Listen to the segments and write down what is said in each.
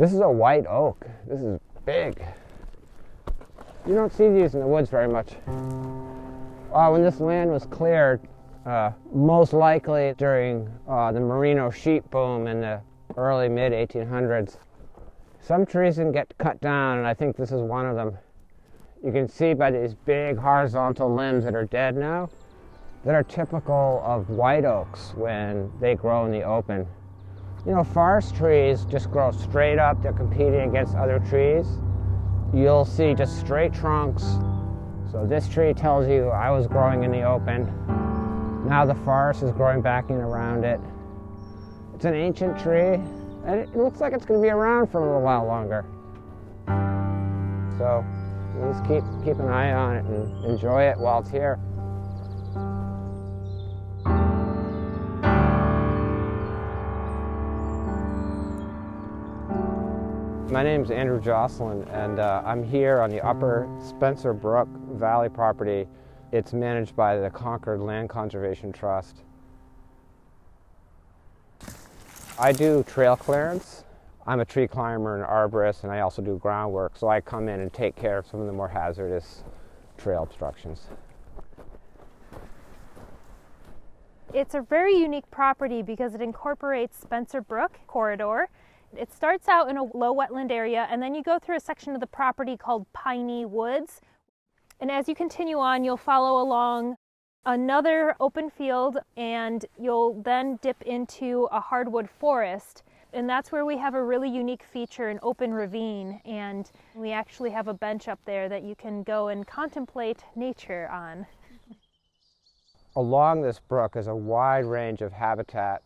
This is a white oak. This is big. You don't see these in the woods very much. When this land was cleared, most likely during the merino sheep boom in the early mid-1800s, some trees can get cut down, and I think this is one of them. You can see by these big horizontal limbs that are dead now, that are typical of white oaks when they grow in the open. You know, forest trees just grow straight up. They're competing against other trees. You'll see just straight trunks. So this tree tells you I was growing in the open. Now the forest is growing back in around it. It's an ancient tree, and it looks like it's going to be around for a little while longer. So we'll just keep an eye on it and enjoy it while it's here. My name is Andrew Joslin, and I'm here on the Upper Spencer Brook Valley property. It's managed by the Concord Land Conservation Trust. I do trail clearance. I'm a tree climber and arborist, and I also do groundwork, so I come in and take care of some of the more hazardous trail obstructions. It's a very unique property because it incorporates Spencer Brook corridor. It starts out in a low wetland area, and then you go through a section of the property called Piney Woods. And as you continue on, you'll follow along another open field, and you'll then dip into a hardwood forest. And that's where we have a really unique feature, an open ravine. And we actually have a bench up there that you can go and contemplate nature on. Along this brook is a wide range of habitat.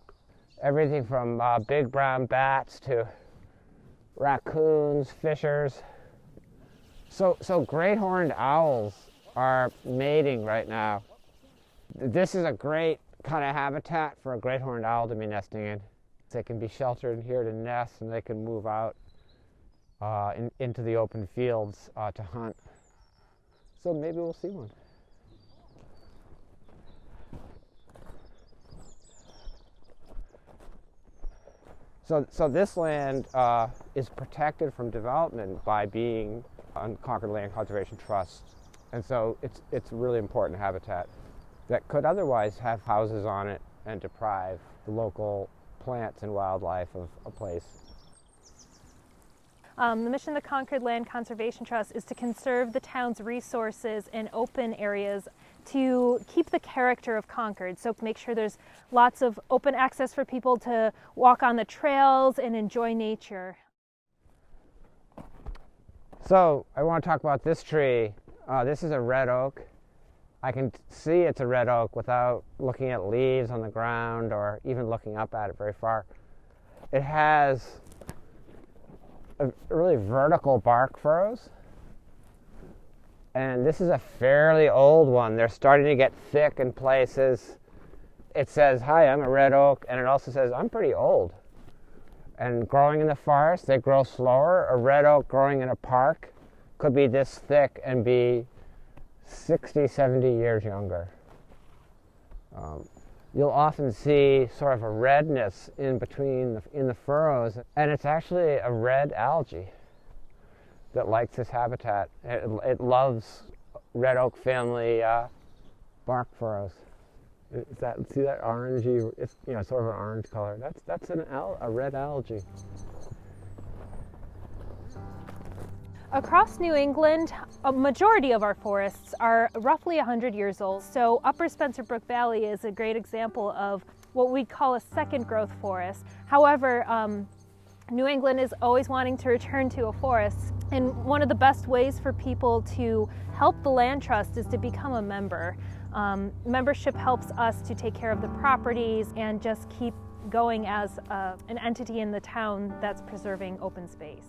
Everything from big brown bats to raccoons, fishers. So great horned owls are mating right now. This is a great kind of habitat for a great horned owl to be nesting in. They can be sheltered here to nest, and they can move out into the open fields to hunt. So maybe we'll see one. So this land is protected from development by being on Concord Land Conservation Trust, and so it's really important habitat that could otherwise have houses on it and deprive the local plants and wildlife of a place. The mission of the Concord Land Conservation Trust is to conserve the town's resources in open areas to keep the character of Concord, so make sure there's lots of open access for people to walk on the trails and enjoy nature. So I want to talk about this tree. This is a red oak. I can see it's a red oak without looking at leaves on the ground or even looking up at it very far. It has a really vertical bark furrows. And this is a fairly old one. They're starting to get thick in places. It says, "Hi, I'm a red oak," and it also says, "I'm pretty old." And growing in the forest, they grow slower. A red oak growing in a park could be this thick and be 60, 70 years younger. You'll often see sort of a redness in between in the furrows, and it's actually a red algae that likes this habitat. It loves red oak family bark furrows. See that orangey? It's sort of an orange color. That's a red algae. Across New England, a majority of our forests are roughly 100 years old. So Upper Spencer Brook Valley is a great example of what we call a second growth forest. However, New England is always wanting to return to a forest. And one of the best ways for people to help the land trust is to become a member. Membership helps us to take care of the properties and just keep going as an entity in the town that's preserving open space.